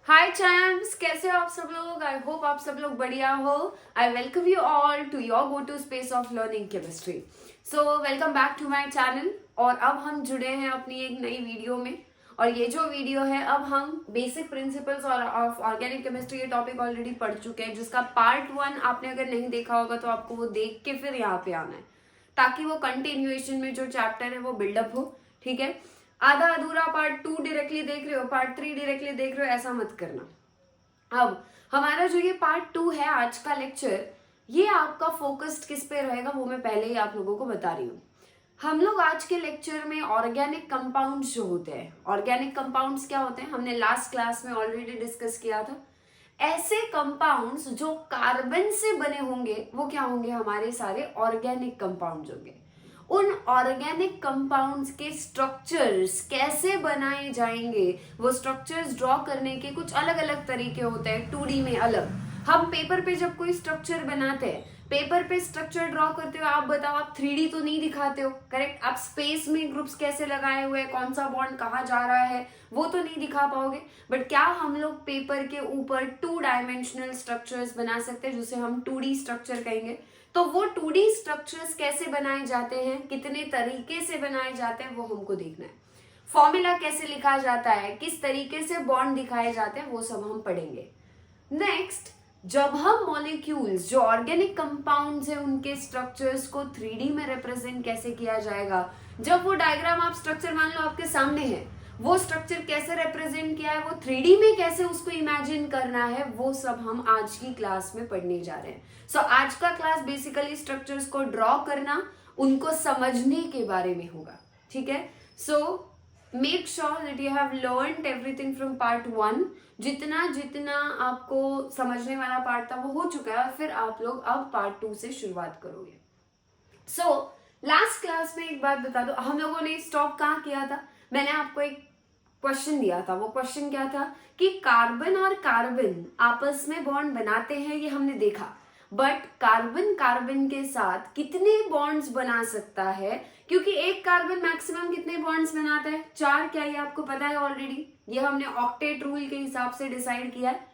हाय champs, कैसे हो आप सब लोग। आई होप आप सब लोग बढ़िया हो। I welcome you all to your go to space of learning chemistry. So welcome back to my channel. और अब हम जुड़े हैं अपनी एक नई वीडियो में। और ये जो वीडियो है, अब हम बेसिक प्रिंसिपल्स और ऑफ ऑर्गेनिक केमिस्ट्री ये टॉपिक ऑलरेडी पढ़ चुके हैं, जिसका पार्ट 1 आपने अगर नहीं देखा होगा तो आपको वो देख के फिर यहाँ पे आना है, ताकि वो कंटिन्यूएशन में जो चैप्टर है वो बिल्डअप हो। ठीक है, आधा अधूरा पार्ट 2 डायरेक्टली देख रहे हो, पार्ट 3 डायरेक्टली देख रहे हो, ऐसा मत करना। अब हमारा जो ये पार्ट 2 है आज का लेक्चर, ये आपका फोकस्ड किस पे रहेगा वो मैं पहले ही आप लोगों को बता रही हूँ। हम लोग आज के लेक्चर में ऑर्गेनिक कंपाउंड्स जो होते हैं, ऑर्गेनिक कंपाउंड्स क्या होते हैं हमने लास्ट क्लास में ऑलरेडी डिस्कस किया था। ऐसे कंपाउंड्स जो कार्बन से बने होंगे वो क्या होंगे, हमारे सारे ऑर्गेनिक कंपाउंड्स होंगे। उन ऑर्गेनिक कंपाउंड्स के स्ट्रक्चर्स कैसे बनाए जाएंगे, वो स्ट्रक्चर्स ड्रॉ करने के कुछ अलग अलग तरीके होते हैं। 2D में अलग, हम पेपर पे जब कोई स्ट्रक्चर बनाते हैं, पेपर पे स्ट्रक्चर ड्रॉ करते हो, आप बताओ, आप 3D तो नहीं दिखाते हो, करेक्ट। आप स्पेस में ग्रुप्स कैसे लगाए हुए हैं, कौन सा बॉन्ड कहाँ जा रहा है, वो तो नहीं दिखा पाओगे। बट क्या हम लोग पेपर के ऊपर 2 डायमेंशनल स्ट्रक्चर्स बना सकते हैं, जिसे हम 2D स्ट्रक्चर कहेंगे। तो वो 2D स्ट्रक्चर्स कैसे बनाए जाते हैं, कितने तरीके से बनाए जाते हैं, वो हमको देखना है। फॉर्मूला कैसे लिखा जाता है, किस तरीके से बॉन्ड दिखाए जाते हैं, वो सब हम पढ़ेंगे। नेक्स्ट, जब हम मॉलिक्यूल्स जो ऑर्गेनिक कंपाउंड्स हैं उनके स्ट्रक्चर्स को 3D में रिप्रेजेंट कैसे किया जाएगा, जब वो डायग्राम आप स्ट्रक्चर मान लो आपके सामने है, वो स्ट्रक्चर कैसे रिप्रेजेंट किया है, वो 3D में कैसे उसको इमेजिन करना है, वो सब हम आज की क्लास में पढ़ने जा रहे हैं। सो आज का क्लास बेसिकली स्ट्रक्चर्स को ड्रॉ करना, उनको समझने के बारे में होगा। ठीक है, so make sure that you have learned everything from part 1। जितना जितना आपको समझने वाला पार्ट था वो हो चुका है, और फिर आप लोग अब पार्ट 2 से शुरुआत करोगे। सो लास्ट क्लास में एक बात बता दो, हम लोगों ने स्टॉप कहाँ किया था। मैंने आपको एक क्वेश्चन दिया था, वो क्वेश्चन क्या था कि कार्बन और कार्बन आपस में बॉन्ड बनाते हैं, ये हमने देखा। बट कार्बन कार्बन के साथ कितने बॉन्ड्स बना सकता है, क्योंकि एक कार्बन मैक्सिमम कितने बॉन्ड्स बनाता है, 4। क्या ये आपको पता है ऑलरेडी, ये हमने ऑक्टेट रूल के हिसाब से डिसाइड किया है।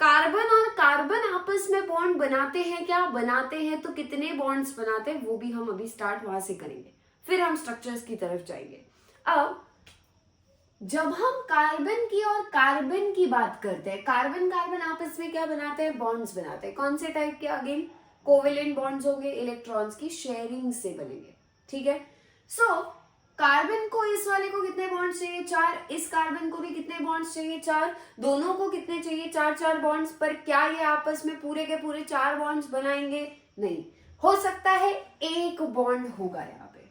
कार्बन और कार्बन आपस में बॉन्ड बनाते हैं, क्या बनाते हैं, तो कितने बॉन्ड्स बनाते हैं वो भी हम अभी स्टार्ट वहां से करेंगे, फिर हम स्ट्रक्चर्स की तरफ जाएंगे। अब जब हम कार्बन की और कार्बन की बात करते हैं, कार्बन कार्बन आपस में क्या बनाते हैं, बॉन्ड्स बनाते हैं। कौन से टाइप के, अगेन कोवेलेंट बॉन्ड्स होंगे, इलेक्ट्रॉन्स की शेयरिंग से बनेंगे। ठीक है, सो कार्बन को इस वाले को कितने बॉन्ड्स चाहिए, 4। इस कार्बन को भी कितने बॉन्ड्स चाहिए, 4। दोनों को कितने चाहिए, 4 बॉन्ड्स। पर क्या ये आपस में पूरे के पूरे 4 बॉन्ड्स बनाएंगे, नहीं। हो सकता है एक बॉन्ड होगा यहाँ पे।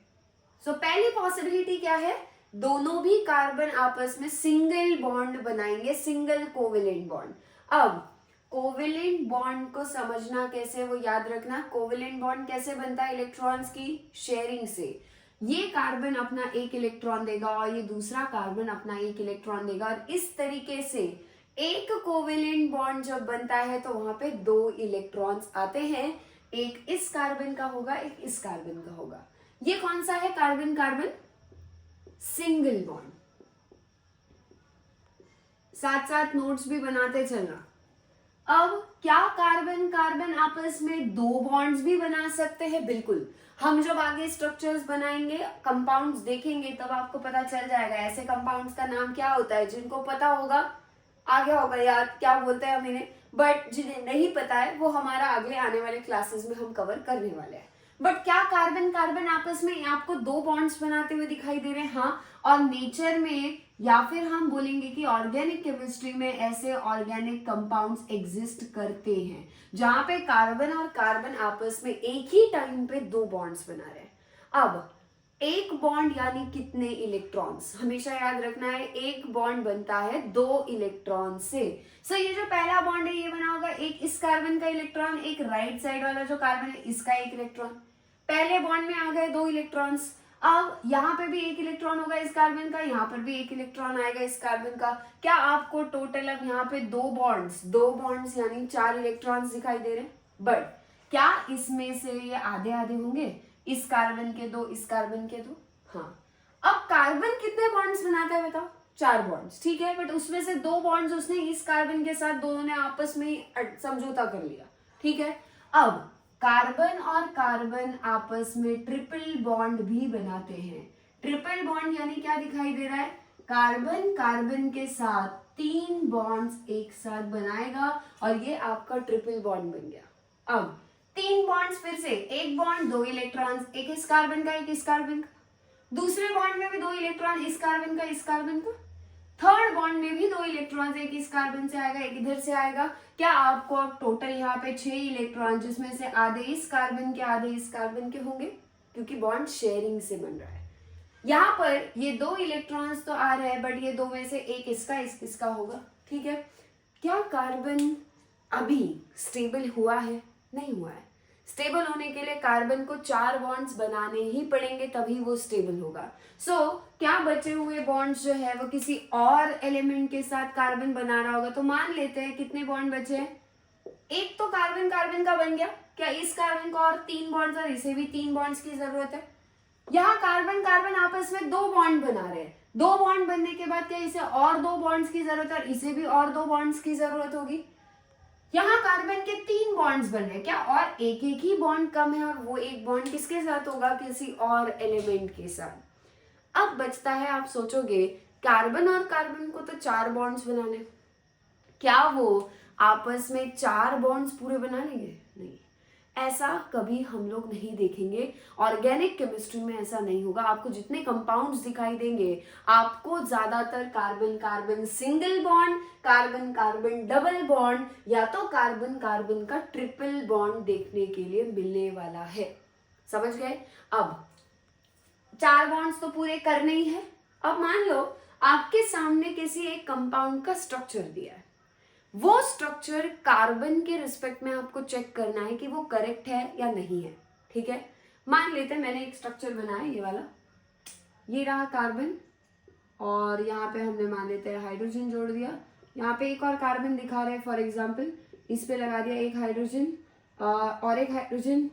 सो पहली पॉसिबिलिटी क्या है, दोनों भी कार्बन आपस में सिंगल बॉन्ड बनाएंगे, सिंगल कोवेलेंट बॉन्ड। अब कोवेलेंट बॉन्ड को समझना कैसे, वो याद रखना। कोवेलेंट बॉन्ड कैसे बनता है, इलेक्ट्रॉन्स की शेयरिंग से। ये कार्बन अपना एक इलेक्ट्रॉन देगा और ये दूसरा कार्बन अपना एक इलेक्ट्रॉन देगा, और इस तरीके से एक कोवेलेंट बॉन्ड जब बनता है तो वहां पे 2 इलेक्ट्रॉन्स आते हैं, एक इस कार्बन का होगा, एक इस कार्बन का होगा। ये कौन सा है, कार्बन कार्बन सिंगल बॉन्ड। साथ साथ नोट्स भी बनाते चलना। अब क्या कार्बन कार्बन आपस में 2 बॉन्ड्स भी बना सकते हैं, बिल्कुल। हम जब आगे स्ट्रक्चर्स बनाएंगे, कंपाउंड्स देखेंगे, तब आपको पता चल जाएगा ऐसे कंपाउंड्स का नाम क्या होता है। जिनको पता होगा आ गया होगा याद क्या बोलते हैं हम इन्हें, बट जिन्हें नहीं पता है वो हमारा अगले आने वाले क्लासेस में हम कवर करने वाले हैं। बट क्या कार्बन कार्बन आपस में आपको 2 बॉन्ड्स बनाते हुए दिखाई दे रहे हैं, हाँ। और नेचर में, या फिर हम बोलेंगे कि ऑर्गेनिक केमिस्ट्री में ऐसे ऑर्गेनिक कंपाउंड्स एग्जिस्ट करते हैं जहां पे कार्बन और कार्बन आपस में एक ही टाइम पे 2 बॉन्ड्स बना रहे हैं। अब एक बॉन्ड यानी कितने इलेक्ट्रॉन्स, हमेशा याद रखना है, एक बॉन्ड बनता है 2 इलेक्ट्रॉन से। सो ये जो पहला बॉन्ड है ये बना होगा, एक इस कार्बन का इलेक्ट्रॉन, एक राइट साइड वाला जो कार्बन है इसका एक इलेक्ट्रॉन। पहले बॉन्ड में आ गए 2 इलेक्ट्रॉन्स। अब यहाँ पे भी एक इलेक्ट्रॉन होगा इस कार्बन का, यहाँ पर भी एक इलेक्ट्रॉन आएगा इस कार्बन का। क्या आपको टोटल अब यहाँ पे 2 बॉन्ड्स यानी 4 इलेक्ट्रॉन्स दिखाई दे रहे हैं। बट क्या इसमें से ये आधे आधे होंगे, इस कार्बन के 2, इस कार्बन के 2, हाँ। अब कार्बन कितने बॉन्ड्स बनाता है बताओ, 4 बॉन्ड्स, ठीक है, बट उसमें से 2 बॉन्ड्स उसने इस कार्बन के साथ दोनों ने आपस में समझौता कर लिया, ठीक है। अब कार्बन और कार्बन आपस में ट्रिपल बॉन्ड भी बनाते हैं। ट्रिपल बॉन्ड यानी क्या दिखाई दे रहा है, कार्बन कार्बन के साथ 3 बॉन्ड्स एक साथ बनाएगा और ये आपका ट्रिपल बॉन्ड बन गया। अब 3 बॉन्ड्स, फिर से एक बॉन्ड 2 इलेक्ट्रॉन्स, एक इस कार्बन का एक इस कार्बन का, दूसरे बॉन्ड में भी 2 इलेक्ट्रॉन इस कार्बन का इस कार्बन का, थर्ड बॉन्ड में भी 2 इलेक्ट्रॉन्स, एक इस कार्बन से आएगा एक इधर से आएगा। क्या आपको अब टोटल यहाँ पे 6 इलेक्ट्रॉन, जिसमें से आधे इस कार्बन के आधे इस कार्बन के होंगे, क्योंकि बॉन्ड शेयरिंग से बन रहा है। यहाँ पर ये 2 इलेक्ट्रॉन्स तो आ रहे हैं, बट ये 2 में से एक इसका होगा, ठीक है। क्या कार्बन अभी स्टेबल हुआ है? नहीं हुआ है। स्टेबल होने के लिए कार्बन को 4 बॉन्ड्स बनाने ही पड़ेंगे, तभी वो स्टेबल होगा। सो क्या बचे हुए बॉन्ड्स जो है वो किसी और एलिमेंट के साथ कार्बन बना रहा होगा। तो मान लेते हैं कितने बॉन्ड बचे हैं, एक तो कार्बन कार्बन का बन गया, क्या इस कार्बन को और 3 बॉन्ड्स और इसे भी 3 बॉन्ड्स की जरूरत है। यहाँ कार्बन कार्बन आपस में 2 बॉन्ड बना रहे हैं, 2 बॉन्ड बनने के बाद क्या इसे और 2 बॉन्ड्स की जरूरत है और इसे भी और 2 बॉन्ड्स की जरूरत होगी। यहाँ कार्बन के 3 बॉन्ड्स बन रहे, क्या और एक एक ही बॉन्ड कम है और वो एक बॉन्ड किसके साथ होगा, किसी और एलिमेंट के साथ। अब बचता है, आप सोचोगे कार्बन और कार्बन को तो 4 बॉन्ड्स बनाने, क्या वो आपस में 4 बॉन्ड्स पूरे बना लेंगे? नहीं, ऐसा कभी हम लोग नहीं देखेंगे। ऑर्गेनिक केमिस्ट्री में ऐसा नहीं होगा। आपको जितने कंपाउंड्स दिखाई देंगे, आपको ज्यादातर carbon carbon single bond, carbon carbon double bond या तो कार्बन कार्बन का ट्रिपल बॉन्ड देखने के लिए मिलने वाला है। समझ गए? अब 4 बॉन्ड्स तो पूरे करने ही है। अब मान लो आपके सामने किसी एक कंपाउंड का स्ट्रक्चर दिया है, वो स्ट्रक्चर कार्बन के रिस्पेक्ट में आपको चेक करना है कि वो करेक्ट है या नहीं है, ठीक है। मान लेते हैं मैंने एक स्ट्रक्चर बनाया, ये वाला, ये रहा कार्बन और यहाँ पे हमने मान लेते हैं हाइड्रोजन जोड़ दिया, यहाँ पे एक और कार्बन दिखा रहे हैं फॉर एग्जांपल, इस पे लगा दिया एक हाइड्रोजन और एक हाइड्रोजन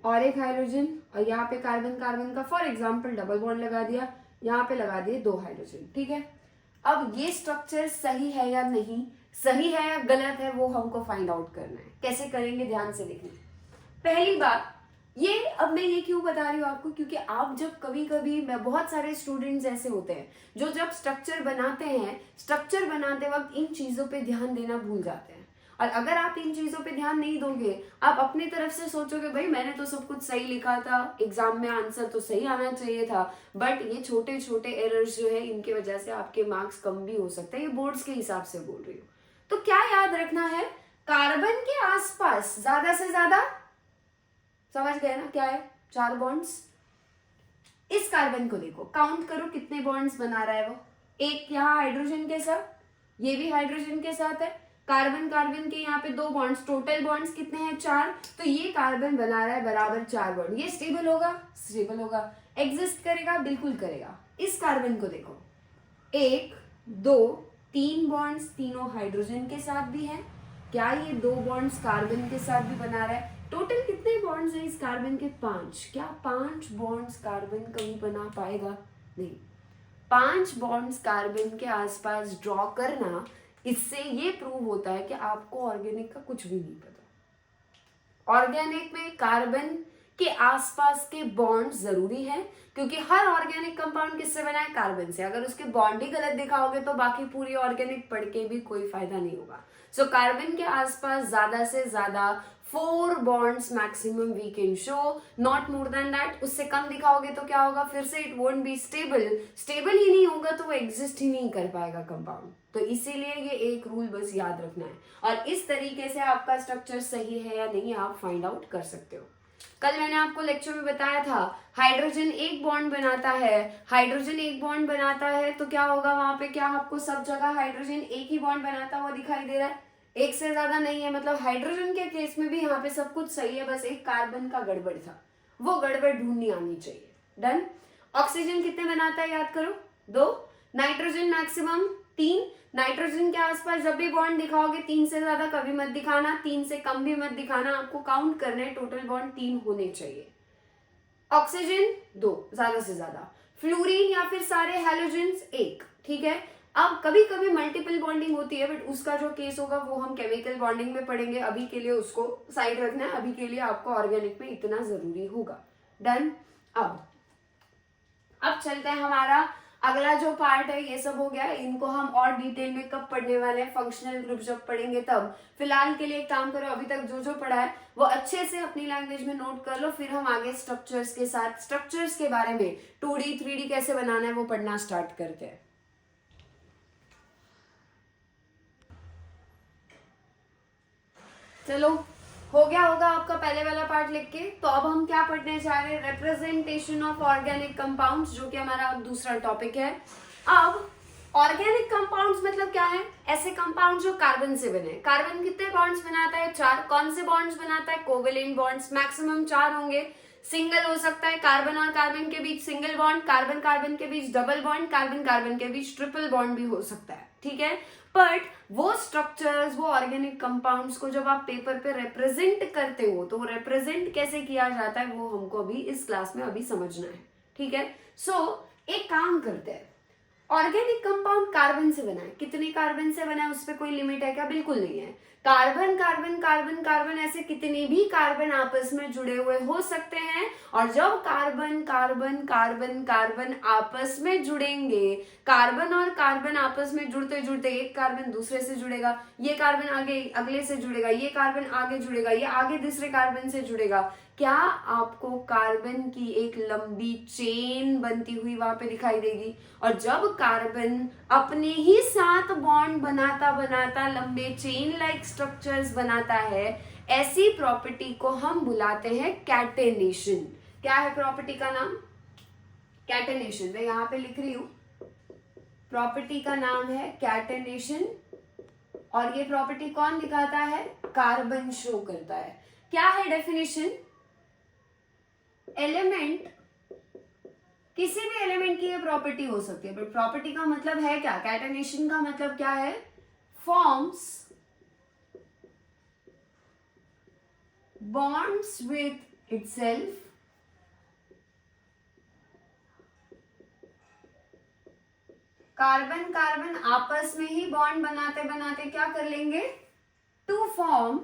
और एक हाइड्रोजन, और यहाँ पे कार्बन कार्बन का फॉर एग्जांपल डबल बॉन्ड लगा दिया, यहाँ पे लगा दिए 2 हाइड्रोजन, ठीक है। अब ये स्ट्रक्चर सही है या नहीं, सही है या गलत है, वो हमको फाइंड आउट करना है। कैसे करेंगे, ध्यान से देखना। पहली बात ये, अब मैं ये क्यों बता रही हूँ आपको, क्योंकि आप जब कभी कभी, मैं बहुत सारे स्टूडेंट्स ऐसे होते हैं जो जब स्ट्रक्चर बनाते हैं, स्ट्रक्चर बनाते वक्त इन चीजों पे ध्यान देना भूल जाते हैं। और अगर आप इन चीजों पे ध्यान नहीं दोगे, आप अपनी तरफ से सोचोगे भाई मैंने तो सब कुछ सही लिखा था, एग्जाम में आंसर तो सही आना चाहिए था, बट ये छोटे छोटे एरर्स जो है इनकी वजह से आपके मार्क्स कम भी हो सकते हैं। ये बोर्ड्स के हिसाब से बोल रही हूँ। तो क्या याद रखना है, कार्बन के आसपास ज्यादा से ज्यादा, समझ गए ना क्या है, 4 बॉन्ड्स। इस कार्बन को देखो, काउंट करो कितने बॉन्ड्स बना रहा है वो। एक यहाँ हाइड्रोजन के साथ, ये भी हाइड्रोजन के साथ है, कार्बन कार्बन के यहाँ पे 2 बॉन्ड्स, टोटल बॉन्ड्स कितने हैं 4। तो ये कार्बन बना रहा है बराबर 4 बॉन्ड। ये स्टेबल होगा? स्टेबल होगा। एग्जिस्ट करेगा? बिल्कुल करेगा। इस कार्बन को देखो, 1 2 3 बॉन्ड्स, तीनों हाइड्रोजन के साथ भी है। क्या ये 2 बॉन्ड्स कार्बन के साथ भी बना रहा है? टोटल कितने बॉन्ड्स हैं इस कार्बन के? 5। क्या 5 बॉन्ड्स कार्बन कभी बना पाएगा? नहीं। 5 बॉन्ड्स कार्बन के आसपास ड्रॉ करना, इससे ये प्रूव होता है कि आपको ऑर्गेनिक का कुछ भी नहीं पता। ऑर्गेनिक में कार्बन के आसपास के बॉन्ड जरूरी है, क्योंकि हर ऑर्गेनिक कंपाउंड किससे बना है? कार्बन से। अगर उसके बॉन्ड ही गलत दिखाओगे तो बाकी पूरी ऑर्गेनिक पढ़ के भी कोई फायदा नहीं होगा। सो कार्बन के आसपास ज्यादा से ज्यादा 4 bonds maximum we can show, not more than that. उससे कम दिखाओगे तो क्या होगा? फिर से it won't be stable. Stable ही नहीं होगा तो वो एग्जिस्ट ही नहीं कर पाएगा कंपाउंड। तो इसीलिए ये एक रूल बस याद रखना है, और इस तरीके से आपका स्ट्रक्चर सही है या नहीं आप फाइंड आउट कर सकते हो। कल मैंने आपको लेक्चर में बताया था, हाइड्रोजन एक बॉन्ड बनाता है, हाइड्रोजन एक बॉन्ड बनाता है तो क्या होगा वहां पे? क्या आपको सब जगह हाइड्रोजन एक ही बॉन्ड बनाता हुआ दिखाई दे रहा है? एक से ज्यादा नहीं है। मतलब हाइड्रोजन के केस में भी यहाँ पे सब कुछ सही है, बस एक कार्बन का गड़बड़ था, वो गड़बड़ ढूंढनी आनी चाहिए। डन। ऑक्सीजन कितने बनाता है याद करो? 2। Nitrogen maximum 3। नाइट्रोजन के आसपास जब भी बॉन्ड दिखाओगे 3 से ज्यादा कभी मत दिखाना, 3 से कम भी मत दिखाना, आपको काउंट करना है, टोटल बॉन्ड 3 होने चाहिए। ऑक्सीजन 2 ज्यादा से ज्यादा। फ्लोरीन या फिर सारे हैलोजेंस 1, ठीक है। अब कभी कभी मल्टीपल बॉन्डिंग होती है, बट उसका जो केस होगा वो हम केमिकल बॉन्डिंग में पढ़ेंगे, अभी के लिए उसको साइड रखना है, अभी के लिए आपको ऑर्गेनिक में इतना जरूरी होगा। डन। अब चलते हैं, हमारा अगला जो पार्ट है ये सब हो गया, इनको हम और डिटेल में कब पढ़ने वाले हैं, फंक्शनल ग्रुप जब पढ़ेंगे तब। फिलहाल के लिए एक काम करो, अभी तक जो जो पढ़ा है वो अच्छे से अपनी लैंग्वेज में नोट कर लो, फिर हम आगे स्ट्रक्चर्स के साथ, स्ट्रक्चर्स के बारे में 2D 3D कैसे बनाना है वो पढ़ना स्टार्ट करते हैं। चलो, हो गया होगा आपका पहले वाला पार्ट लिख के। तो अब हम क्या पढ़ने जा रहे हैं, रिप्रेजेंटेशन ऑफ ऑर्गेनिक कंपाउंड्स, जो कि हमारा अब दूसरा टॉपिक है। अब ऑर्गेनिक कंपाउंड्स मतलब क्या है, ऐसे कंपाउंड जो कार्बन से बने। कार्बन कितने बॉन्ड्स बनाता है, 4। कौन से बॉन्ड्स बनाता है, कोवेलेंट बॉन्ड्स, मैक्सिमम 4 होंगे। सिंगल हो सकता है, कार्बन और कार्बन के बीच सिंगल बॉन्ड, कार्बन कार्बन के बीच डबल बॉन्ड, कार्बन कार्बन के बीच ट्रिपल बॉन्ड भी हो सकता है, ठीक है। बट वो स्ट्रक्चर्स, वो ऑर्गेनिक कंपाउंड्स को जब आप पेपर पे रिप्रेजेंट करते हो तो रिप्रेजेंट कैसे किया जाता है वो हमको अभी इस क्लास में अभी समझना है, ठीक है। सो एक काम करते हैं, ऑर्गेनिक कंपाउंड कार्बन से बना है, कितने कार्बन से बना है उस पर कोई लिमिट है क्या, बिल्कुल नहीं है। कार्बन कार्बन कार्बन कार्बन ऐसे कितने भी कार्बन आपस में जुड़े हुए हो सकते हैं, और जब कार्बन कार्बन कार्बन कार्बन आपस में जुड़ेंगे, कार्बन और कार्बन आपस में जुड़ते जुड़ते एक कार्बन दूसरे से जुड़ेगा, ये कार्बन आगे अगले से जुड़ेगा, ये कार्बन आगे जुड़ेगा, ये आगे दूसरे कार्बन से जुड़ेगा, क्या आपको कार्बन की एक लंबी चेन बनती हुई वहां पे दिखाई देगी। और जब कार्बन अपने ही साथ बॉन्ड बनाता बनाता लंबे चेन लाइक स्ट्रक्चर्स बनाता है, ऐसी प्रॉपर्टी को हम बुलाते हैं कैटेनेशन। क्या है प्रॉपर्टी का नाम, कैटेनेशन। मैं यहां पे लिख रही हूं, प्रॉपर्टी का नाम है कैटेनेशन। और ये प्रॉपर्टी कौन दिखाता है, कार्बन शो करता है। क्या है डेफिनेशन, एलिमेंट, किसी भी एलिमेंट की ये प्रॉपर्टी हो सकती है, बट प्रॉपर्टी का मतलब है क्या, कैटेनेशन का मतलब क्या है, forms bonds with itself carbon carbon आपस में ही बॉन्ड बनाते बनाते क्या कर लेंगे, to form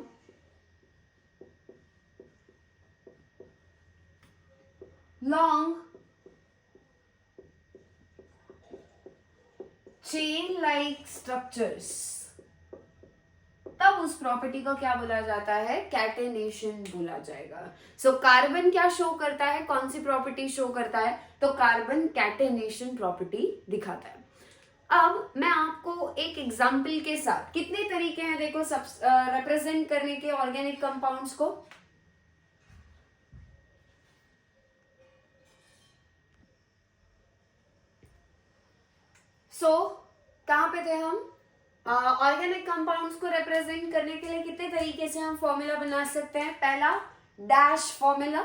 long chain like structures. तब उस प्रॉपर्टी को क्या बोला जाता है, कैटेनेशन बोला जाएगा। सो कार्बन क्या शो करता है, कौन सी प्रॉपर्टी शो करता है, तो कार्बन कैटेनेशन प्रॉपर्टी दिखाता है। अब मैं आपको एक एग्जाम्पल के साथ, कितने तरीके हैं देखो सब रिप्रेजेंट करने के ऑर्गेनिक कंपाउंड्स को। कहां पे थे हम, ऑर्गेनिक कंपाउंड्स को रिप्रेजेंट करने के लिए कितने तरीके से हम फॉर्मूला बना सकते हैं। पहला डैश फॉर्मूला,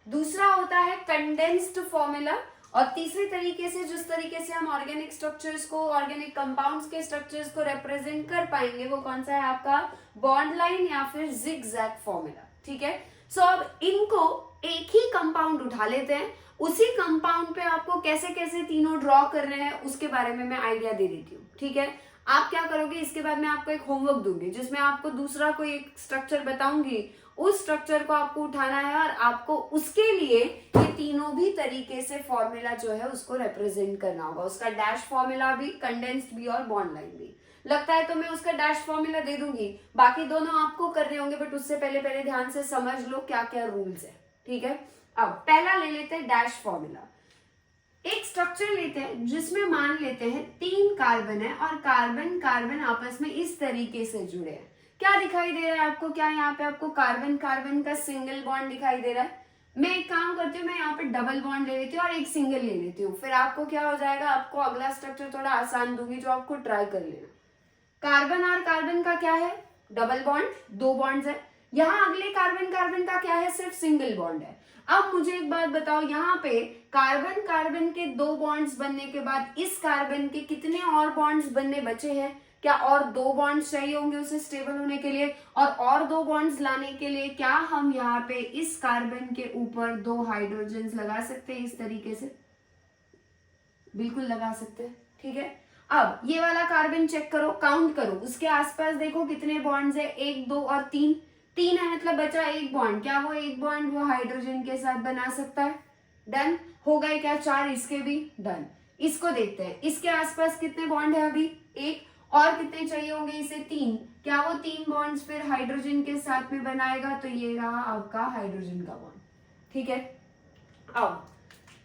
दूसरा होता है कंडेंस्ड फॉर्मूला, और तीसरे तरीके से जिस तरीके से हम ऑर्गेनिक स्ट्रक्चर्स को, ऑर्गेनिक कंपाउंड्स के स्ट्रक्चर्स को रिप्रेजेंट कर पाएंगे वो कौन सा है आपका, बॉन्ड लाइन या फिर जिगजैग फॉर्मूला, ठीक है। सो अब इनको एक ही कंपाउंड उठा लेते हैं, उसी कंपाउंड पे आपको कैसे कैसे तीनों ड्रॉ कर रहे हैं उसके बारे में मैं आइडिया दे देती हूँ, ठीक है। आप क्या करोगे, इसके बाद मैं आपको एक होमवर्क दूंगी जिसमें आपको दूसरा कोई एक स्ट्रक्चर बताऊंगी, उस स्ट्रक्चर को आपको उठाना है और आपको उसके लिए ये तीनों भी तरीके से फॉर्मूला जो है उसको रिप्रेजेंट करना होगा। उसका डैश फॉर्मूला भी, कंडेंस्ड भी और बॉन्ड लाइन भी। लगता है तो मैं उसका डैश फॉर्मूला दे दूंगी, बाकी दोनों आपको करने होंगे, बट उससे पहले ध्यान से समझ लो क्या क्या रूल्स है, ठीक है। अब पहला ले लेते हैं डैश फॉर्मूला। एक स्ट्रक्चर लेते हैं जिसमें मान लेते हैं 3 कार्बन है और कार्बन कार्बन आपस में इस तरीके से जुड़े हैं। क्या दिखाई दे रहा है आपको, क्या यहाँ पे आपको कार्बन कार्बन का सिंगल बॉन्ड दिखाई दे रहा है। मैं एक काम करती हूँ, मैं यहाँ पे डबल बॉन्ड ले लेती हूँ और एक सिंगल ले लेती हूँ, फिर आपको क्या हो जाएगा, आपको अगला स्ट्रक्चर थोड़ा आसान दूंगी जो आपको ट्राई कर लेना। कार्बन और कार्बन का क्या है, डबल बॉन्ड, 2 बॉन्ड्स है। यहाँ अगले कार्बन कार्बन का क्या है, सिर्फ सिंगल बॉन्ड है। अब मुझे एक बात बताओ, यहाँ पे कार्बन कार्बन के 2 बॉन्ड्स बनने के बाद इस कार्बन के कितने और बॉन्ड्स बनने बचे हैं, क्या और 2 बॉन्ड्स चाहिए होंगे उसे स्टेबल होने के लिए, और 2 बॉन्ड्स लाने के लिए क्या हम यहाँ पे इस कार्बन के ऊपर 2 हाइड्रोजन लगा सकते हैं इस तरीके से, बिल्कुल लगा सकते हैं, ठीक है। अब ये वाला कार्बन चेक करो, काउंट करो, उसके आसपास देखो कितने बॉन्ड्स है, 1 2 और 3, 3 है मतलब बचा एक बॉन्ड। क्या वो एक बॉन्ड वो हाइड्रोजन के साथ बना सकता है? डन हो गए क्या? 4 इसके भी डन। इसको देखते हैं, इसके आसपास कितने बॉन्ड है अभी? एक, और कितने चाहिए होंगे इसे? 3। क्या वो 3 बॉन्ड्स फिर हाइड्रोजन के साथ में बनाएगा? तो ये रहा आपका हाइड्रोजन का बॉन्ड। ठीक है, अब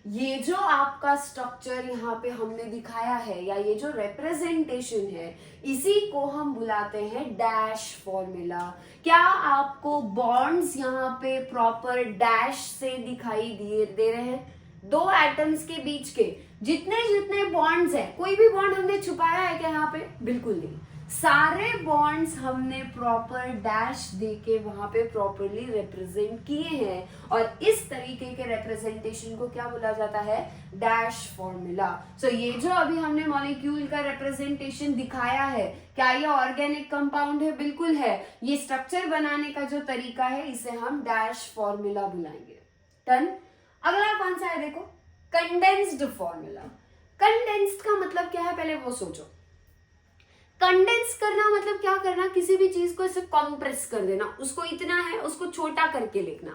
ये जो आपका स्ट्रक्चर यहाँ पे हमने दिखाया है या ये जो रिप्रेजेंटेशन है, इसी को हम बुलाते हैं डैश फॉर्मूला। क्या आपको बॉन्ड्स यहाँ पे प्रॉपर डैश से दिखाई दे रहे हैं? दो एटम्स के बीच के जितने जितने बॉन्ड्स हैं, कोई भी बॉन्ड हमने छुपाया है क्या यहाँ पे? बिल्कुल नहीं, सारे बॉन्ड्स हमने प्रॉपर डैश देके वहां पे प्रॉपरली रिप्रेजेंट किए हैं और इस तरीके के रिप्रेजेंटेशन को क्या बोला जाता है? Dash formula. सो ये जो अभी हमने मॉलिक्यूल का रिप्रेजेंटेशन दिखाया है, क्या ये ऑर्गेनिक कंपाउंड है? बिल्कुल है। ये स्ट्रक्चर बनाने का जो तरीका है इसे हम डैश फॉर्मूला बुलाएंगे। डन। अगला कौन सा है देखो, कंडेंस्ड फॉर्मूला। कंडेंस्ड का मतलब क्या है पहले वो सोचो। कंडेंस करना मतलब क्या करना? किसी भी चीज को ऐसे कॉम्प्रेस कर देना, उसको इतना है उसको छोटा करके लिखना।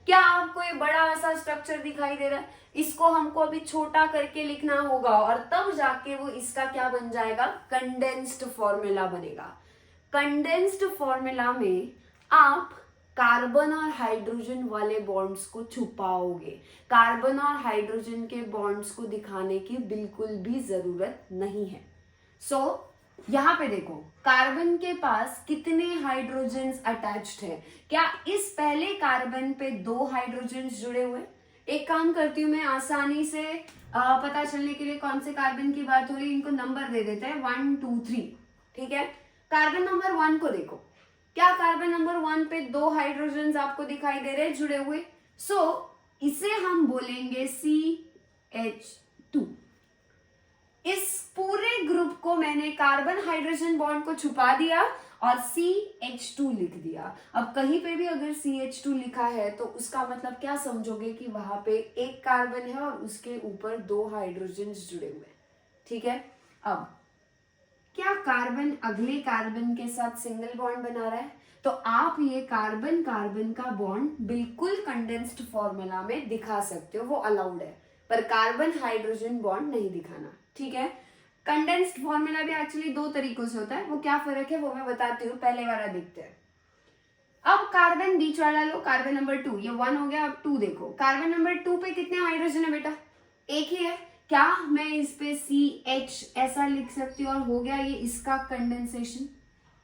क्या आपको ये बड़ा सा स्ट्रक्चर दिखाई दे रहा है? इसको हमको अभी छोटा करके लिखना होगा और तब जाके वो इसका क्या बन जाएगा? कंडेंस्ड फॉर्मूला बनेगा। कंडेंस्ड फॉर्मूला में आप कार्बन और हाइड्रोजन वाले बॉन्ड्स को छुपाओगे। कार्बन और हाइड्रोजन के बॉन्ड्स को दिखाने की बिल्कुल भी जरूरत नहीं है। सो यहाँ पे देखो, कार्बन के पास कितने हाइड्रोजन्स अटैच्ड है? क्या इस पहले कार्बन पे 2 हाइड्रोजन्स जुड़े हुए? एक काम करती हूँ मैं, आसानी से पता चलने के लिए कौन से कार्बन की बात हो रही है इनको नंबर दे देते हैं, 1 2 3। ठीक है, कार्बन नंबर 1 को देखो, क्या कार्बन नंबर 1 पे 2 हाइड्रोजन्स आपको दिखाई दे रहे हैं जुड़े हुए? सो इसे हम बोलेंगे CH2। इस पूरे ग्रुप को मैंने कार्बन हाइड्रोजन बॉन्ड को छुपा दिया और CH2 लिख दिया। अब कहीं पे भी अगर CH2 लिखा है तो उसका मतलब क्या समझोगे कि वहां पे एक कार्बन है और उसके ऊपर 2 हाइड्रोजन जुड़े हुए हैं। ठीक है, अब क्या कार्बन अगले कार्बन के साथ सिंगल बॉन्ड बना रहा है? तो आप ये कार्बन कार्बन का बॉन्ड बिल्कुल कंडेंस्ड फॉर्मूला में दिखा सकते हो, वो अलाउड है, पर कार्बन हाइड्रोजन बॉन्ड नहीं दिखाना। ठीक है, कंडेंस्ड फॉर्मूला भी एक्चुअली 2 तरीकों से होता है, वो क्या फर्क है वो मैं बताती हूँ, पहले वाला देखते हैं। अब कार्बन बीच वाला लो, कार्बन नंबर 2, ये 1 हो गया। अब 2 देखो, कार्बन नंबर 2 पे कितने हाइड्रोजन है बेटा? एक ही है। क्या मैं इस पे CH ऐसा लिख सकती हूँ और हो गया ये इसका कंडेंसेशन?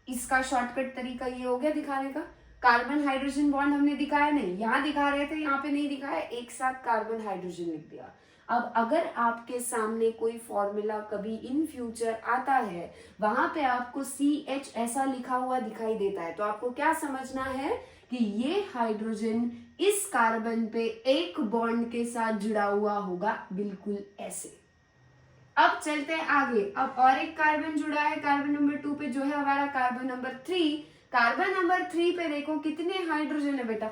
इसका शॉर्टकट तरीका ये हो गया दिखाने का। कार्बन हाइड्रोजन बॉन्ड हमने दिखाया नहीं, यहाँ दिखा रहे थे, यहाँ पे नहीं दिखाया, एक साथ कार्बन हाइड्रोजन लिख दिया। अब अगर आपके सामने कोई फॉर्मूला कभी इन फ्यूचर आता है, वहां पे आपको CH ऐसा लिखा हुआ दिखाई देता है, तो आपको क्या समझना है कि ये हाइड्रोजन इस कार्बन पे एक बॉन्ड के साथ जुड़ा हुआ होगा, बिल्कुल ऐसे। अब चलते हैं आगे। अब और एक कार्बन जुड़ा है कार्बन नंबर 2 पे, जो है हमारा कार्बन नंबर 3। कार्बन नंबर 3 पे देखो कितने हाइड्रोजन है बेटा?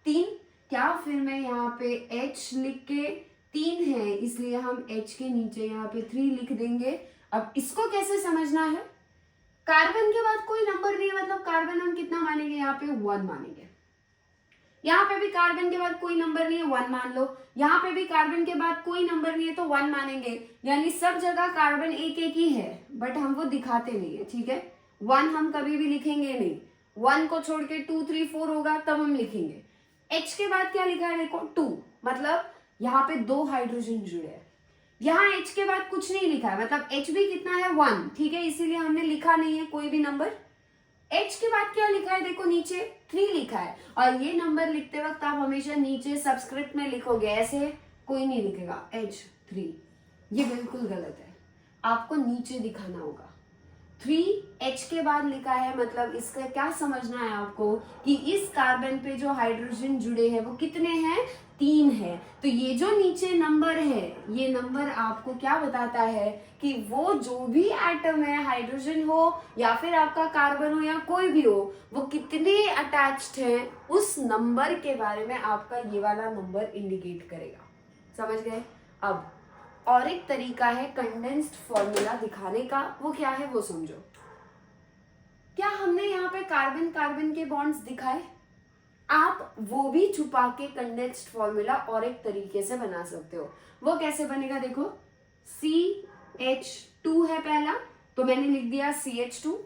3। क्या फिर मैं यहाँ पे H लिख के, 3 है इसलिए हम H के नीचे यहाँ पे 3 लिख देंगे। अब इसको कैसे समझना है? कार्बन के बाद कोई नंबर नहीं है, मतलब कार्बन हम कितना मानेंगे? यहाँ पे 1 मानेंगे। यहाँ पे भी कार्बन के बाद कोई नंबर नहीं है, 1 मान लो। यहाँ पे भी कार्बन के बाद कोई नंबर नहीं है तो 1 मानेंगे। यानी सब जगह कार्बन एक एक ही है, बट हम वो दिखाते नहीं है। ठीक है, 1 हम कभी भी लिखेंगे नहीं, 1 को छोड़ के 2 3 4 होगा तब हम लिखेंगे। H के बाद क्या लिखा है देखो, 2, मतलब यहाँ पे 2 हाइड्रोजन जुड़े हैं। यहाँ H के बाद कुछ नहीं लिखा है, मतलब H भी कितना है? 1। ठीक है, इसीलिए हमने लिखा नहीं है कोई भी नंबर। H के बाद क्या लिखा है देखो, नीचे 3 लिखा है, और ये नंबर लिखते वक्त आप हमेशा नीचे सबस्क्रिप्ट में लिखोगे, ऐसे कोई नहीं लिखेगा H3, ये बिल्कुल गलत है, आपको नीचे दिखाना होगा। 3H के बाद लिखा है, मतलब इसका क्या समझना है आपको कि इस कार्बन पे जो हाइड्रोजन जुड़े हैं वो कितने हैं? 3 है। तो ये जो नीचे नंबर है, ये नंबर आपको क्या बताता है कि वो जो भी एटम है, हाइड्रोजन हो या फिर आपका कार्बन हो या कोई भी हो, वो कितने अटैच्ड है, उस नंबर के बारे में आपका ये वाला नंबर इंडिकेट करेगा। समझ गए? अब और एक तरीका है कंडेंस्ड फॉर्मूला दिखाने का, वो क्या है वो समझो। क्या हमने यहाँ पे कार्बन कार्बन के बॉन्ड्स दिखाए? आप वो भी छुपा के कंडेंस्ड फॉर्मूला और एक तरीके से बना सकते हो। वो कैसे बनेगा देखो, CH2 है पहला, तो मैंने लिख दिया CH2।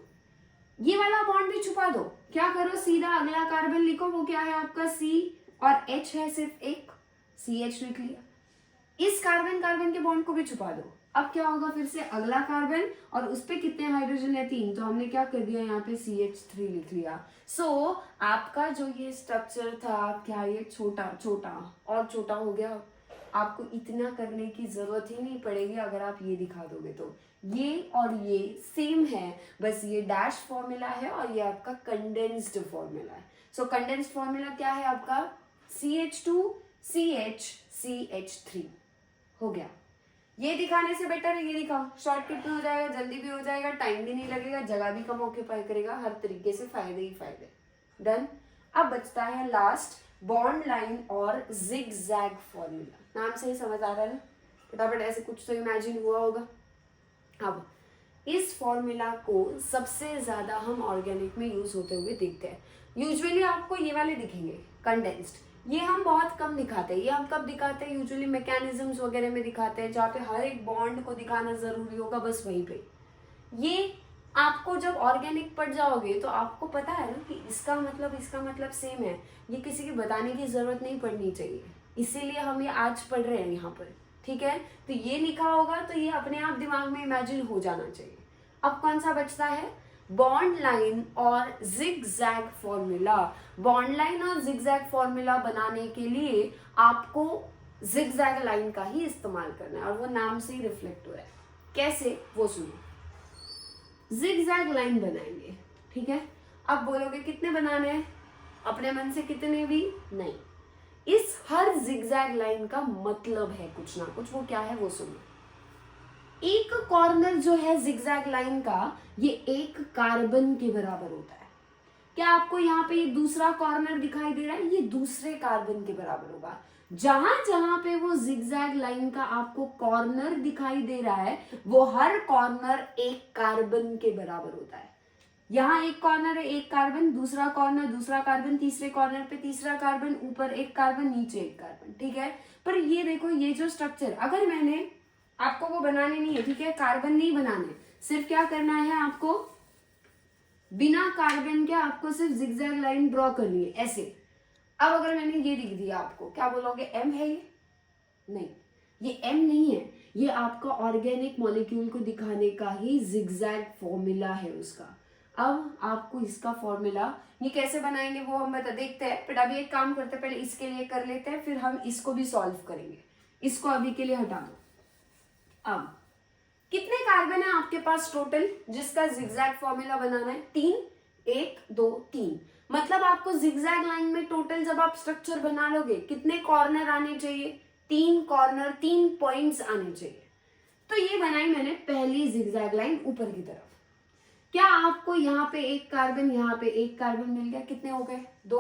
ये वाला बॉन्ड भी छुपा दो, क्या करो सीधा अगला कार्बन लिखो, वो क्या है आपका C, और H है सिर्फ एक, CH लिख लिया। इस कार्बन कार्बन के बॉन्ड को भी छुपा दो। अब क्या होगा, फिर से अगला कार्बन, और उस पे कितने हाइड्रोजन है, 3, तो हमने क्या कर दिया यहाँ पे CH3 लिख लिया। सो आपका जो ये स्ट्रक्चर था, क्या ये छोटा छोटा और छोटा हो गया। आपको इतना करने की जरूरत ही नहीं पड़ेगी अगर आप ये दिखा दोगे तो। ये और ये सेम है, बस ये डैश फॉर्मूला है और ये आपका कंडेंस्ड फॉर्मूला है। सो कंडेंस्ड फॉर्मूला क्या है आपका, CH2 CH CH3 हो गया। ये दिखाने से बेटर है ये दिखाओ, शॉर्टकट में हो जाएगा, जल्दी भी हो जाएगा, टाइम भी नहीं लगेगा, जगह भी कम ऑक्यूपाई करेगा, हर तरीके से फायदे ही फायदे। डन। अब बचता है लास्ट, बॉन्ड लाइन और जिगजैग फॉर्मूला। नाम से ही समझ आ रहा है ना, फटाफट ऐसे कुछ तो इमेजिन हुआ होगा। अब इस फॉर्मूला को सबसे ज्यादा हम ऑर्गेनिक में यूज होते हुए देखते हैं। यूजुअली आपको ये वाले दिखेंगे कंडेंस्ड, ये हम बहुत कम दिखाते हैं। ये हम कब दिखाते हैं, यूजुअली मैकेनिज्म्स वगैरह में दिखाते हैं, जहाँ पे हर एक बॉन्ड को दिखाना जरूरी होगा, बस वहीं पे। ये आपको जब ऑर्गेनिक पढ़ जाओगे तो आपको पता है ना कि इसका मतलब सेम है, ये किसी की बताने की जरूरत नहीं पड़नी चाहिए, इसीलिए हम ये आज पढ़ रहे हैं यहाँ पर, ठीक है। तो ये लिखा होगा तो ये अपने आप दिमाग में इमेजिन हो जाना चाहिए। अब कौन सा बचता है, बॉन्ड लाइन और जिगजैग फॉर्मूला। बॉन्ड लाइन और जिगजैग फॉर्मूला बनाने के लिए आपको जिगजैग लाइन का ही इस्तेमाल करना है, और वो नाम से ही रिफ्लेक्ट हो रहा है। कैसे वो सुनो, जिगजैग लाइन बनाएंगे, ठीक है। अब बोलोगे कितने बनाने हैं, अपने मन से कितने भी नहीं, इस हर जिगजैग लाइन का मतलब है कुछ ना कुछ, वो क्या है वो सुनो। एक कॉर्नर जो है जिगजैग लाइन का, ये एक कार्बन के बराबर होता है। क्या आपको यहाँ पे ये दूसरा कॉर्नर दिखाई दे रहा है, ये दूसरे कार्बन के बराबर होगा। जहां जहां पे वो जिगजैग लाइन का आपको कॉर्नर दिखाई दे रहा है, वो हर कॉर्नर एक कार्बन के बराबर होता है। यहाँ एक कॉर्नर है, एक कार्बन, दूसरा कॉर्नर दूसरा कार्बन, तीसरे कॉर्नर पे तीसरा कार्बन, ऊपर एक कार्बन, नीचे एक कार्बन, ठीक है। पर ये देखो, ये जो स्ट्रक्चर, अगर मैंने आपको वो बनाने नहीं है, ठीक है, कार्बन नहीं बनाने, सिर्फ क्या करना है आपको, बिना कार्बन के आपको सिर्फ जिगजैग लाइन ड्रॉ करनी है ऐसे। अब अगर मैंने ये लिख दिया, आपको क्या बोलोगे, एम है ये? नहीं, ये एम नहीं है, ये आपका ऑर्गेनिक मॉलिक्यूल को दिखाने का ही जिगजैग फॉर्मूला है उसका। अब आपको इसका फॉर्मूला ये कैसे बनाएंगे वो हम देखते हैं, बट अभी एक काम करते हैं, पहले इसके लिए कर लेते हैं, फिर हम इसको भी सॉल्व करेंगे। इसको अभी के लिए हटा दो। अब कितने कार्बन है आपके पास टोटल जिसका जिगजैग फॉर्मूला बनाना है, 3, 1 2 3। मतलब आपको जिगजैग लाइन में टोटल जब आप स्ट्रक्चर बना लोगे कितने कॉर्नर आने चाहिए, 3 कॉर्नर, 3 पॉइंट्स आने चाहिए। तो ये बनाई मैंने पहली जिगजैग लाइन ऊपर की तरफ। क्या आपको यहाँ पे एक कार्बन, यहाँ पे एक कार्बन मिल गया, कितने हो गए, 2।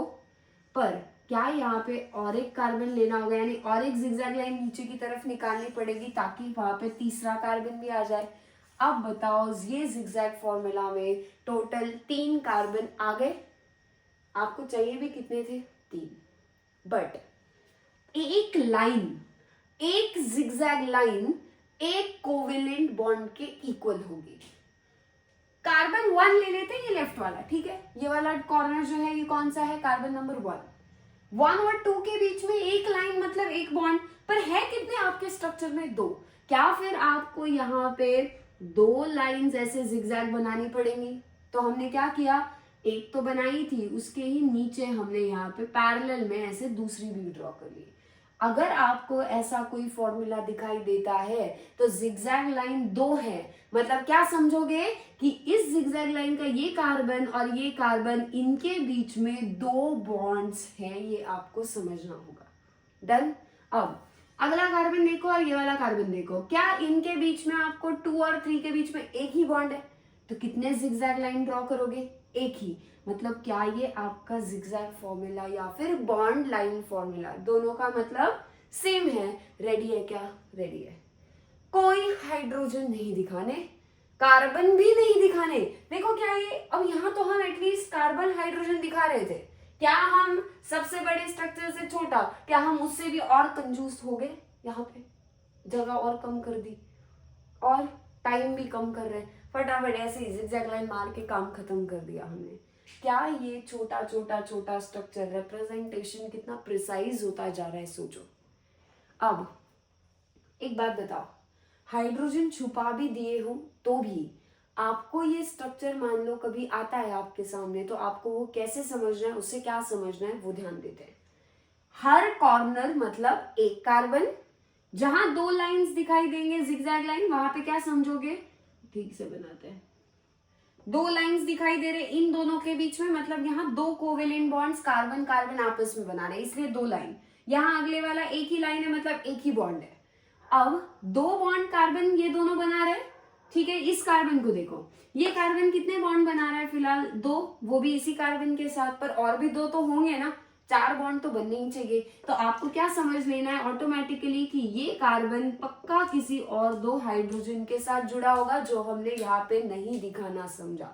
पर क्या यहाँ पे और एक कार्बन लेना होगा, यानी और एक जिगजैग लाइन नीचे की तरफ निकालनी पड़ेगी ताकि वहां पे तीसरा कार्बन भी आ जाए। अब बताओ, ये जिगजैग फॉर्मूला में टोटल 3 कार्बन आ गए, आपको चाहिए भी कितने थे, 3। बट एक लाइन, एक जिगजैग लाइन एक कोवेलेंट बॉन्ड के इक्वल होगी। कार्बन 1 ले लेते हैं, ये लेफ्ट वाला, ठीक है, ये वाला कॉर्नर जो है ये कौन सा है, कार्बन नंबर 1 और 2 के बीच में एक लाइन मतलब एक बॉन्ड, पर है कितने आपके स्ट्रक्चर में, 2। क्या फिर आपको यहाँ पे 2 लाइंस ऐसे जिगजैग बनानी पड़ेंगी? तो हमने क्या किया, एक तो बनाई थी, उसके ही नीचे हमने यहाँ पे पैरेलल में ऐसे दूसरी भी ड्रॉ कर ली। अगर आपको ऐसा कोई फॉर्मूला दिखाई देता है तो जिगजैग लाइन 2 है, मतलब क्या समझोगे कि इस जिगजैग लाइन का ये कार्बन और ये कार्बन, इनके बीच में 2 बॉन्ड्स हैं, ये आपको समझना होगा। डन। अब अगला कार्बन देखो और ये वाला कार्बन देखो, क्या इनके बीच में आपको 2 और 3 के बीच में एक ही बॉन्ड है? तो कितने जिगजैग लाइन ड्रॉ करोगे, एक ही। मतलब क्या ये आपका जिगजैग फॉर्मूला या फिर बॉन्ड लाइन फॉर्मूला, दोनों का मतलब सेम है। रेडी है क्या, रेडी है। कोई हाइड्रोजन नहीं दिखाने, कार्बन भी नहीं दिखाने। देखो क्या ये, अब यहाँ तो हम एटलीस्ट कार्बन हाइड्रोजन दिखा रहे थे, क्या हम सबसे बड़े स्ट्रक्चर से छोटा, क्या हम उससे भी और कंजूस हो गए? यहाँ पे जगह और कम कर दी और टाइम भी कम कर रहे हैं, फटाफट ऐसे ही जिगजैग लाइन मार के काम खत्म कर दिया हमने। क्या ये छोटा छोटा छोटा स्ट्रक्चर रिप्रेजेंटेशन कितना प्रिसाइज होता जा रहा है, सोचो। अब एक बात बताओ, हाइड्रोजन छुपा भी दिए हो तो भी आपको ये स्ट्रक्चर मान लो कभी आता है आपके सामने, तो आपको वो कैसे समझना है, उससे क्या समझना है वो ध्यान देते हैं। हर कॉर्नर मतलब एक कार्बन, जहां दो लाइंस दिखाई देंगे जिगजैग लाइन, वहां पे क्या समझोगे, ठीक से बनाते हैं, दो लाइंस दिखाई दे रहे इन दोनों के बीच में, मतलब यहाँ दो कोवेलेंट बॉन्ड्स कार्बन कार्बन आपस में बना रहे, इसलिए दो लाइन। यहाँ अगले वाला एक ही लाइन है, मतलब एक ही बॉन्ड है। अब दो बॉन्ड कार्बन ये दोनों बना रहे, ठीक है। इस कार्बन को देखो, ये कार्बन कितने बॉन्ड बना रहा है फिलहाल, दो, वो भी इसी कार्बन के साथ, पर और भी दो तो होंगे ना, चार बॉन्ड तो बनने ही चाहिए। तो आपको क्या समझ लेना है ऑटोमेटिकली कि ये कार्बन पक्का किसी और दो हाइड्रोजन के साथ जुड़ा होगा, जो हमने यहाँ पे नहीं दिखाना समझा।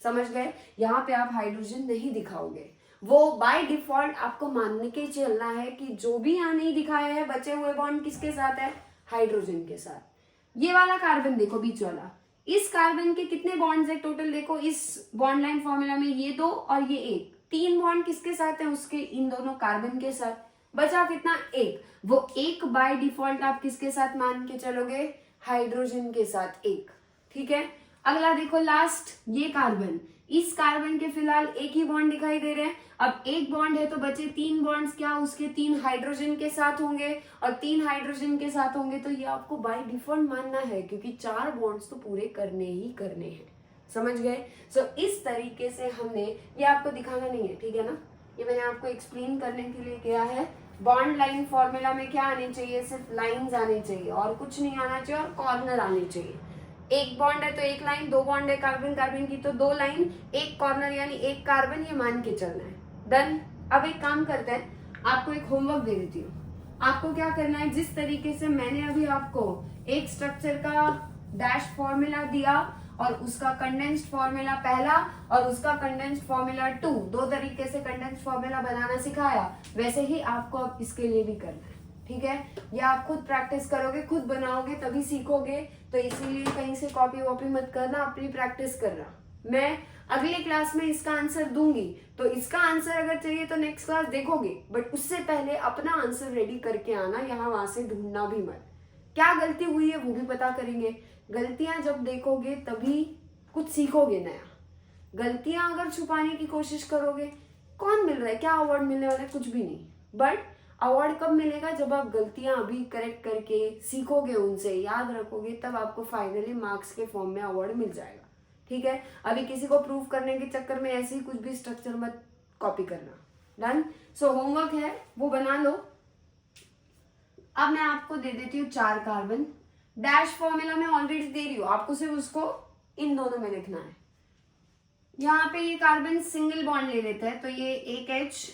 समझ गए? यहाँ पे आप हाइड्रोजन नहीं दिखाओगे, वो बाय डिफॉल्ट आपको मानने के चलना है कि जो भी यहाँ नहीं दिखाया है, बचे हुए बॉन्ड किसके साथ है, हाइड्रोजन के साथ। ये वाला कार्बन देखो, बीच वाला, इस कार्बन के कितने बॉन्ड्स है टोटल, देखो इस बॉन्ड लाइन फॉर्मूला में ये दो और ये एक, तीन बॉन्ड किसके साथ है, उसके इन दोनों कार्बन के साथ। बचा कितना, एक। वो एक बाय डिफॉल्ट आप किसके साथ मान के चलोगे, हाइड्रोजन के साथ एक, ठीक है। अगला देखो लास्ट, ये कार्बन, इस कार्बन के फिलहाल एक ही बॉन्ड दिखाई दे रहे हैं। अब एक बॉन्ड है तो बचे तीन बॉन्ड्स, क्या उसके तीन हाइड्रोजन के साथ होंगे, और तीन हाइड्रोजन के साथ होंगे तो ये आपको बाय डिफॉल्ट मानना है, क्योंकि चार बॉन्ड्स तो पूरे करने ही करने हैं। समझ गए? सो इस तरीके से हमने, ये आपको दिखाना नहीं है, ठीक है ना, ये मैंने आपको एक्सप्लेन करने के लिए किया है। बॉन्ड लाइन फॉर्मूला में क्या आने चाहिए, सिर्फ लाइंस आने चाहिए और कुछ नहीं आना चाहिए, और कॉर्नर आने चाहिए। एक बॉन्ड है तो एक लाइन, दो बॉन्ड है कार्बन कार्बन की तो दो लाइन, एक कॉर्नर यानी एक कार्बन, ये मान के चलना है। डन। अब एक काम करते हैं, आपको एक होमवर्क दे देती हूँ। आपको क्या करना है, जिस तरीके से मैंने अभी आपको एक स्ट्रक्चर का डैश फॉर्मूला दिया और उसका कंडेंस्ड फॉर्मूला पहला और उसका कंडेंस्ड फॉर्मूला 2, दो तरीके से कंडेंस्ड फॉर्मूला बनाना सिखाया, वैसे ही आपको अब इसके लिए भी करना है, ठीक है। ये आप खुद प्रैक्टिस करोगे, खुद बनाओगे तभी सीखोगे, तो इसीलिए कहीं से कॉपी वॉपी मत करना, अपनी प्रैक्टिस करना। मैं अगले क्लास में इसका आंसर दूंगी, तो इसका आंसर अगर चाहिए तो नेक्स्ट क्लास देखोगे, बट उससे पहले अपना आंसर रेडी करके आना, यहाँ वहां से ढूंढना भी मत। क्या गलती हुई है वो भी पता करेंगे, गलतियां जब देखोगे तभी कुछ सीखोगे नया। गलतियां अगर छुपाने की कोशिश करोगे, कौन मिल रहा है, क्या अवार्ड मिलने वाला है, कुछ भी नहीं। बट अवार्ड कब मिलेगा, जब आप गलतियां अभी करेक्ट करके सीखोगे, उनसे याद रखोगे, तब आपको फाइनली मार्क्स के फॉर्म में अवार्ड मिल जाएगा, ठीक है। अभी किसी को प्रूव करने के चक्कर में ऐसे ही कुछ भी स्ट्रक्चर मत कॉपी करना। डन। सो होमवर्क है वो बना लो। अब मैं आपको दे देती हूँ चार कार्बन, डैश फॉर्मूला में ऑलरेडी दे रही हूँ, आपको सिर्फ उसको इन दोनों में लिखना है। यहाँ पे ये कार्बन सिंगल बॉन्ड ले लेते हैं, तो ये एक H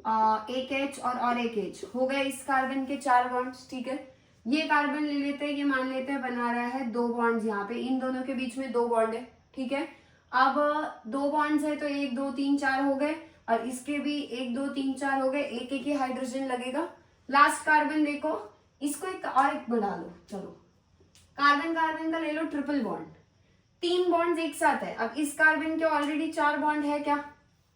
और एक H हो गए इस कार्बन के चार बॉन्ड्स, ठीक है। ये कार्बन ले लेते हैं, ये मान लेते हैं बना रहा है दो बॉन्ड्स, यहाँ पे इन दोनों के बीच में दो बॉन्ड है, ठीक है। अब दो बॉन्ड्स है तो एक दो तीन चार हो गए, और इसके भी एक दो तीन चार हो गए, एक एक ही हाइड्रोजन लगेगा। लास्ट कार्बन देखो, इसको एक और एक बढ़ा लो, चलो कार्बन कार्बन का ले लो ट्रिपल बॉन्ड, तीन बॉन्ड्स एक साथ है। अब इस कार्बन के ऑलरेडी चार बॉन्ड है क्या,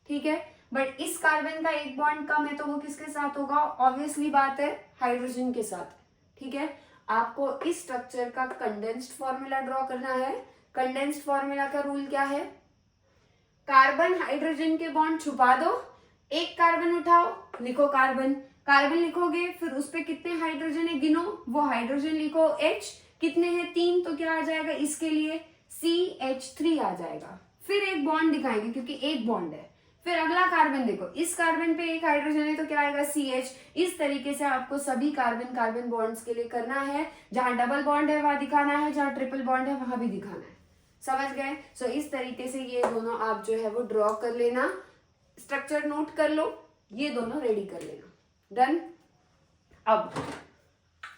ठीक है, बट इस कार्बन का एक बॉन्ड कम है, तो वो किसके साथ होगा, ऑब्वियसली बात है हाइड्रोजन के साथ, ठीक है। आपको इस स्ट्रक्चर का कंडेंस्ड फॉर्मूला ड्रॉ करना है। कंडेंस्ड फॉर्मूला का रूल क्या है, कार्बन हाइड्रोजन के बॉन्ड छुपा दो, एक कार्बन उठाओ, लिखो कार्बन, कार्बन लिखोगे, फिर उस पे कितने हाइड्रोजन है गिनो, वो हाइड्रोजन लिखो, H कितने हैं तीन, तो क्या आ जाएगा इसके लिए CH3 आ जाएगा। फिर एक बॉन्ड दिखाएंगे क्योंकि एक बॉन्ड है, फिर अगला कार्बन देखो, इस कार्बन पे एक हाइड्रोजन है तो क्या आएगा CH। इस तरीके से आपको सभी कार्बन कार्बन बॉन्ड्स के लिए करना है, जहां डबल बॉन्ड है वहां दिखाना है, जहां ट्रिपल बॉन्ड है वहां भी दिखाना है। समझ गए? सो इस तरीके से ये दोनों आप जो है वो ड्रॉ कर लेना, स्ट्रक्चर नोट कर लो, ये दोनों रेडी कर लेना। डन। अब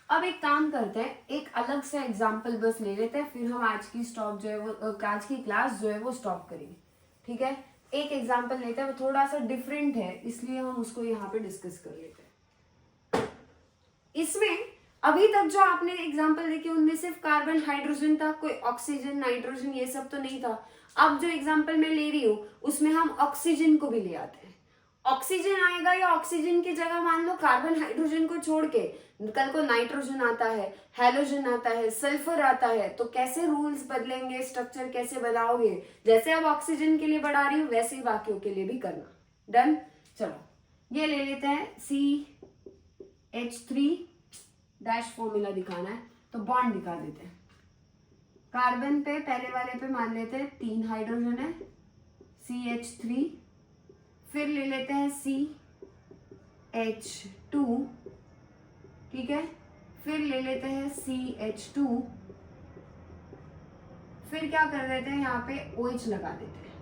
अब एक काम करते हैं, एक अलग सा एग्जाम्पल बस ले लेते हैं, फिर हम आज की स्टॉप जो है वो आज की क्लास जो है वो स्टॉप करेंगे, ठीक है। एक एग्जाम्पल लेते हैं, वो थोड़ा सा डिफरेंट है, इसलिए हम उसको यहाँ पे डिस्कस कर लेते हैं। इसमें अभी तक जो आपने एग्जाम्पल देखे उनमें सिर्फ कार्बन हाइड्रोजन था, कोई ऑक्सीजन नाइट्रोजन ये सब तो नहीं था। अब जो एग्जाम्पल मैं ले रही हूँ उसमें हम ऑक्सीजन को भी ले आते हैं। ऑक्सीजन आएगा या ऑक्सीजन की जगह मान लो कार्बन हाइड्रोजन को छोड़ के कल को नाइट्रोजन आता है, हेलोजन आता है, सल्फर आता है, तो कैसे रूल्स बदलेंगे, स्ट्रक्चर कैसे बनाओगे। जैसे अब ऑक्सीजन के लिए बढ़ा रही हूँ वैसे ही बाकियों के लिए भी करना। डन। चलो ये ले लेते हैं, CH3 डैश फॉर्मूला दिखाना है तो बॉन्ड दिखा देते हैं। कार्बन पे पहले वाले पे मान लेते हैं 3 हाइड्रोजन है, CH3, फिर ले लेते हैं CH2, ठीक है, फिर ले लेते हैं CH2, फिर क्या कर देते हैं यहाँ पे OH लगा देते हैं।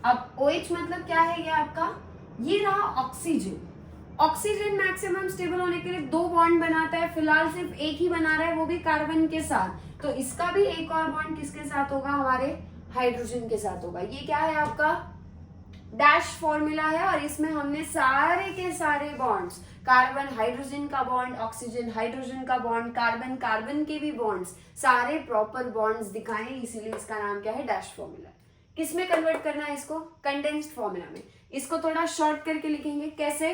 अब OH मतलब क्या है, ये आपका ये रहा ऑक्सीजन। ऑक्सीजन मैक्सिमम स्टेबल होने के लिए 2 बॉन्ड बनाता है, फिलहाल सिर्फ एक ही बना रहा है, वो भी कार्बन के साथ, तो इसका भी एक और बॉन्ड किसके साथ होगा, हमारे हाइड्रोजन के साथ होगा। ये क्या है आपका डैश फॉर्मूला है, और इसमें हमने सारे के सारे बॉन्ड्स, कार्बन हाइड्रोजन का बॉन्ड, ऑक्सीजन हाइड्रोजन का बॉन्ड, कार्बन कार्बन के भी बॉन्ड्स, सारे प्रॉपर बॉन्ड्स दिखाए, इसीलिए इसका नाम क्या है, डैश फॉर्मूला। किस में कन्वर्ट करना है इसको, कंडेंस्ड फॉर्मूला में। इसको थोड़ा शॉर्ट करके लिखेंगे, कैसे,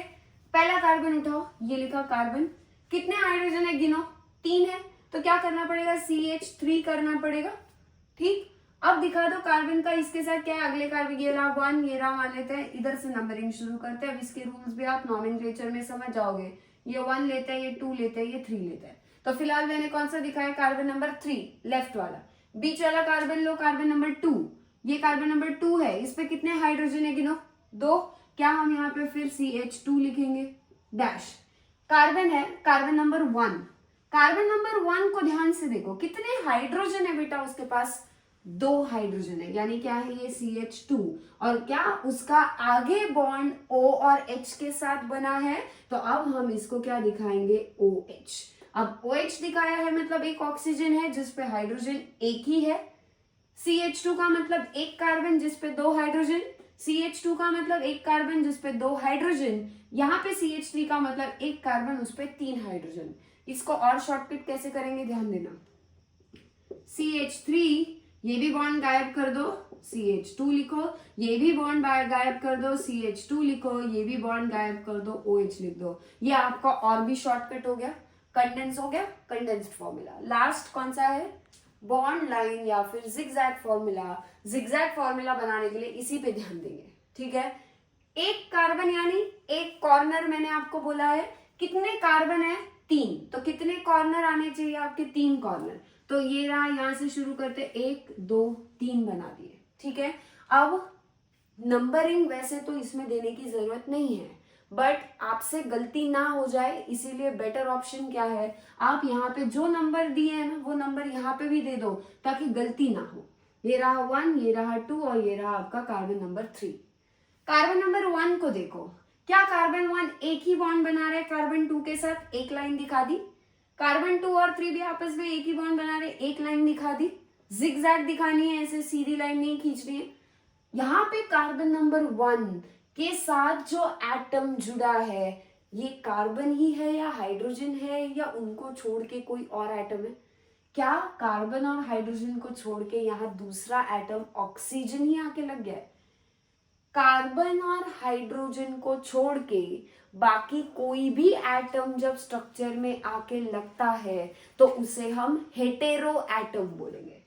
पहला कार्बन उठाओ, ये लिखा कार्बन, कितने हाइड्रोजन है गिनो, 3 है, तो क्या करना पड़ेगा, CH3 करना पड़ेगा, ठीक। अब दिखा दो कार्बन का इसके साथ क्या है, अगले कार्बन, ये रहा 1, ये रहा, मान लेते हैं इधर से नंबरिंग शुरू करते हैं। अब इसके रूल्स भी आप नॉमेनक्लेचर में समझ जाओगे, ये 1 लेते हैं, ये 2 लेते हैं, ये 3 लेते हैं। तो फिलहाल मैंने कौन सा दिखाया, कार्बन नंबर 3 लेफ्ट वाला। बीच वाला कार्बन लो, कार्बन नंबर 2, ये कार्बन नंबर 2 है, इस पे कितने हाइड्रोजन है गिनो, 2, क्या हम यहाँ पे फिर CH2 लिखेंगे डैश। कार्बन है कार्बन नंबर 1, कार्बन नंबर 1 को ध्यान से देखो, कितने हाइड्रोजन है बेटा उसके पास, 2 हाइड्रोजन है, यानी क्या है ये CH2, और क्या उसका आगे बॉन्ड O और H के साथ बना है, तो अब हम इसको क्या दिखाएंगे, OH। अब OH दिखाया है मतलब एक ऑक्सीजन है जिसपे हाइड्रोजन एक ही है, CH2 का मतलब एक कार्बन जिसपे 2 हाइड्रोजन, CH2 का मतलब एक कार्बन जिसपे 2 हाइड्रोजन, यहाँ पे CH3 का मतलब एक कार्बन उस पे 3 हाइड्रोजन। इसको और शॉर्टकट कैसे करेंगे ध्यान देना, CH3 ये भी बॉन्ड गायब कर दो, CH2 लिखो, ये भी बॉन्ड गायब कर दो, CH2 लिखो, ये भी बॉन्ड गायब कर दो, OH लिख दो। ये आपका और भी शॉर्टकट हो गया, कंडेंस हो गया, कंडेंस्ड फॉर्मूला। लास्ट कौन सा है, बॉन्ड लाइन या फिर जिगजैग फॉर्मूला। जिगजैग फॉर्मूला बनाने के लिए इसी पे ध्यान देंगे, ठीक है। एक कार्बन यानी एक कॉर्नर, मैंने आपको बोला है कितने कार्बन है, 3, तो कितने कॉर्नर आने चाहिए आपके, 3 कॉर्नर। तो ये रहा, यहां से शुरू करते 1 2 3 बना दिए, ठीक है। अब नंबरिंग वैसे तो इसमें देने की जरूरत नहीं है, बट आपसे गलती ना हो जाए इसीलिए बेटर ऑप्शन क्या है, आप यहाँ पे जो नंबर दिए हैं ना वो नंबर यहाँ पे भी दे दो ताकि गलती ना हो। ये रहा 1, ये रहा 2 और ये रहा आपका कार्बन नंबर 3। कार्बन नंबर 1 को देखो, क्या कार्बन 1 एक ही बॉन्ड बना रहा है कार्बन 2 के साथ, एक लाइन दिखा दी। कार्बन 2 और 3 भी आपस में एक ही बॉन्ड बना रहे, एक लाइन दिखा दी। जिगजैग दिखानी है, ऐसे सीधी लाइन नहीं खींचनी है। यहाँ पे कार्बन नंबर 1 के साथ जो एटम जुड़ा है ये कार्बन ही है या हाइड्रोजन है या उनको छोड़ के कोई और एटम है, क्या कार्बन और हाइड्रोजन को छोड़ के यहाँ दूसरा एटम ऑक्सीजन ही आके लग गया है। कार्बन और हाइड्रोजन को छोड़ के बाकी कोई भी एटम जब स्ट्रक्चर में आके लगता है तो उसे हम हेटेरो एटम बोलेंगे।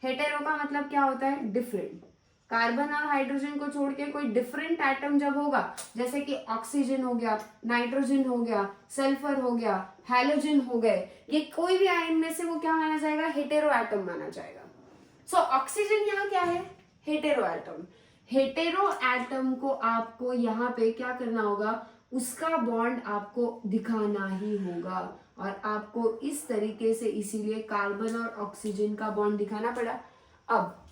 हेटेरो का मतलब क्या होता है, डिफरेंट। कार्बन और हाइड्रोजन को छोड़ के कोई डिफरेंट एटम जब होगा, जैसे कि ऑक्सीजन हो गया, नाइट्रोजन हो गया, सल्फर हो गया, हैलोजन हो गए, ये कोई भी आयन में से वो क्या माना जाएगा, हेटेरो एटम माना जाएगा। सो ऑक्सीजन यहाँ क्या है, हेटेरो एटम। हेटेरो एटम को आपको यहाँ पे क्या करना होगा, उसका बॉन्ड आपको दिखाना ही होगा, और आपको इस तरीके से इसीलिए कार्बन और ऑक्सीजन का बॉन्ड दिखाना पड़ा। अब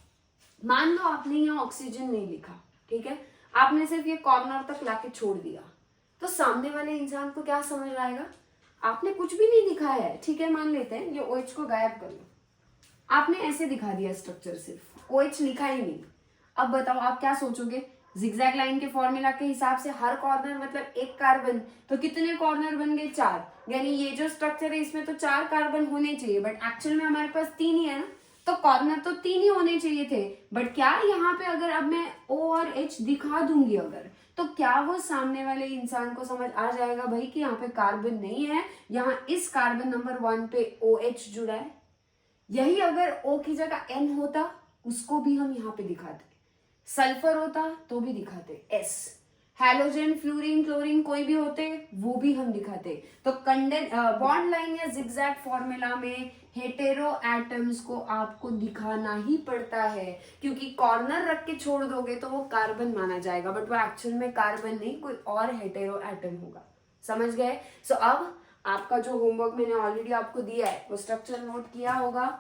मान लो आपने यहाँ ऑक्सीजन नहीं लिखा, ठीक है, आपने सिर्फ ये कॉर्नर तक लाके छोड़ दिया, तो सामने वाले इंसान को क्या समझ आएगा, आपने कुछ भी नहीं दिखाया है, ठीक है, मान लेते हैं ये OH को गायब कर लो, आपने ऐसे दिखा दिया स्ट्रक्चर, सिर्फ OH लिखा ही नहीं। अब बताओ आप क्या सोचोगे, जिगजैग लाइन के फॉर्मूला के हिसाब से हर कॉर्नर मतलब एक कार्बन, तो कितने कॉर्नर बन गए? 4, यानी ये जो स्ट्रक्चर है इसमें तो 4 कार्बन होने चाहिए, बट एक्चुअल में हमारे पास 3 ही है ना, तो कॉर्नर तो 3 ही होने चाहिए थे। बट क्या यहाँ पे अगर अब मैं O और H दिखा दूंगी अगर, तो क्या वो सामने वाले इंसान को समझ आ जाएगा भाई कि यहाँ पे कार्बन नहीं है, यहाँ इस कार्बन नंबर 1 पे OH जुड़ा है? यही अगर O की जगह N होता उसको भी हम यहाँ पे दिखाते, सल्फर होता तो भी दिखाते S, हैलोजन, फ्लोरीन, क्लोरीन कोई भी होते वो भी हम दिखाते। तो बॉन्ड लाइन या जिगजैग फॉर्मूला में हेटेरो एटम्स को आपको दिखाना ही पड़ता है, क्योंकि कॉर्नर रख के छोड़ दोगे तो वो कार्बन माना जाएगा, बट वो एक्चुअल में कार्बन नहीं कोई और हेटेरो एटम होगा। समझ गए? सो अब आपका जो होमवर्क मैंने ऑलरेडी आपको दिया है वो स्ट्रक्चर नोट किया होगा।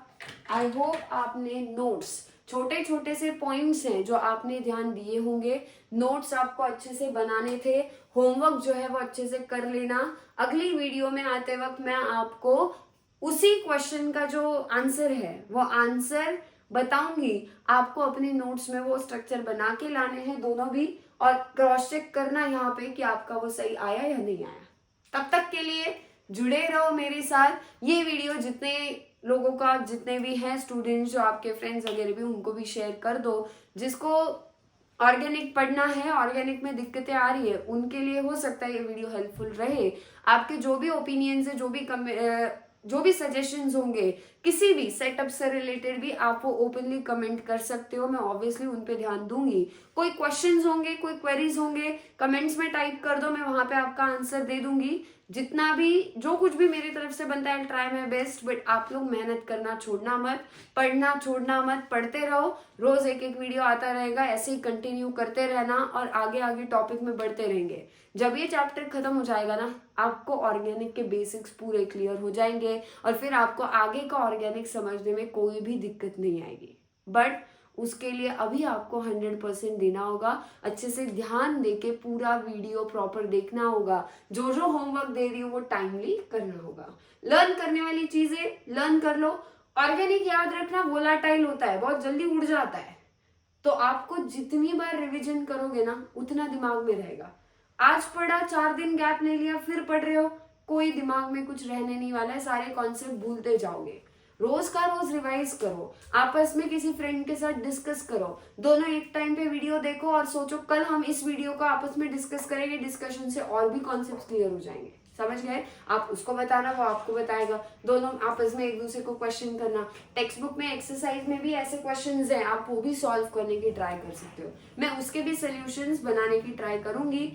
आई होप आपने नोट्स, छोटे छोटे से पॉइंट्स हैं जो आपने ध्यान दिए होंगे, नोट्स आपको अच्छे से बनाने थे, होमवर्क जो है वो अच्छे से कर लेना। अगली वीडियो में आते वक्त मैं आपको उसी क्वेश्चन का जो आंसर है वो आंसर बताऊंगी, आपको अपने नोट्स में वो स्ट्रक्चर बना के लाने हैं दोनों भी, और क्रॉस चेक करना यहाँ पे कि आपका वो सही आया या नहीं आया। तब तक के लिए जुड़े रहो मेरे साथ। ये वीडियो जितने लोगों का, जितने भी हैं स्टूडेंट्स, जो आपके फ्रेंड्स वगैरह भी, उनको भी शेयर कर दो। जिसको ऑर्गेनिक पढ़ना है, ऑर्गेनिक में दिक्कतें आ रही है, उनके लिए हो सकता है ये वीडियो हेल्पफुल रहे। आपके जो भी ओपिनियंस है, जो भी सजेशंस होंगे किसी भी सेटअप से रिलेटेड भी, आप वो ओपनली कमेंट कर सकते हो, मैं ऑब्वियसली उन पे ध्यान दूंगी। कोई क्वेश्चंस होंगे, कोई क्वेरीज होंगे, कमेंट्स में टाइप कर दो, मैं वहां पे आपका आंसर दे दूंगी। जितना भी, जो कुछ भी मेरी तरफ से बनता है, ट्राई माय बेस्ट। बट आप लोग मेहनत करना छोड़ना मत, पढ़ना छोड़ना मत, पढ़ते रहो। रोज एक एक वीडियो आता रहेगा, ऐसे ही कंटिन्यू करते रहना और आगे आगे टॉपिक में बढ़ते रहेंगे। जब ये चैप्टर खत्म हो जाएगा ना, आपको ऑर्गेनिक के बेसिक्स पूरे क्लियर हो जाएंगे और फिर आपको आगे का ऑर्गेनिक समझने में कोई भी दिक्कत नहीं आएगी। बट उसके लिए अभी आपको 100% देना होगा, अच्छे से ध्यान देके पूरा वीडियो प्रॉपर देखना होगा, जो जो होमवर्क दे रही हूँ वो टाइमली करना होगा। लर्न करने वाली चीजें लर्न कर लो। ऑर्गेनिक याद रखना वोलाटाइल होता है, बहुत जल्दी उड़ जाता है, तो आपको जितनी बार रिविजन करोगे ना उतना दिमाग में रहेगा। आज पढ़ा, 4 दिन गैप ले लिया, फिर पढ़ रहे हो, कोई दिमाग में कुछ रहने नहीं वाला है, सारे कॉन्सेप्ट भूलते जाओगे। रोज का रोज रिवाइज करो, आपस में किसी फ्रेंड के साथ डिस्कस करो, दोनों एक टाइम पे वीडियो देखो और सोचो कल हम इस वीडियो को आपस में डिस्कस करेंगे, डिस्कशन से और भी कॉन्सेप्ट क्लियर हो जाएंगे। समझ गए? आप उसको बताना, वो आपको बताएगा, दोनों आपस में एक दूसरे को क्वेश्चन करना। टेक्स्ट बुक में एक्सरसाइज में भी ऐसे क्वेश्चंस हैं, आप वो भी सॉल्व करने की ट्राई कर सकते हो, मैं उसके भी सोल्यूशंस बनाने की ट्राई करूंगी।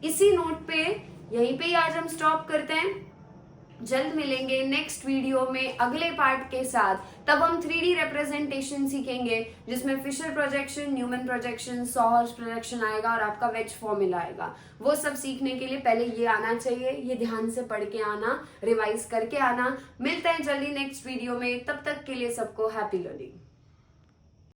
इसी नोट पे यहीं पे ही आज हम स्टॉप करते हैं। जल्द मिलेंगे नेक्स्ट वीडियो में अगले पार्ट के साथ। तब हम 3D रिप्रेजेंटेशन सीखेंगे, जिसमें Fischer projection, Newman projection, sawhorse projection आएगा और आपका वेज फॉर्मूला आएगा। वो सब सीखने के लिए पहले ये आना चाहिए, ये ध्यान से पढ़ के आना, रिवाइज करके आना। मिलते हैं जल्दी नेक्स्ट वीडियो में, तब तक के लिए सबको हैप्पी लर्निंग।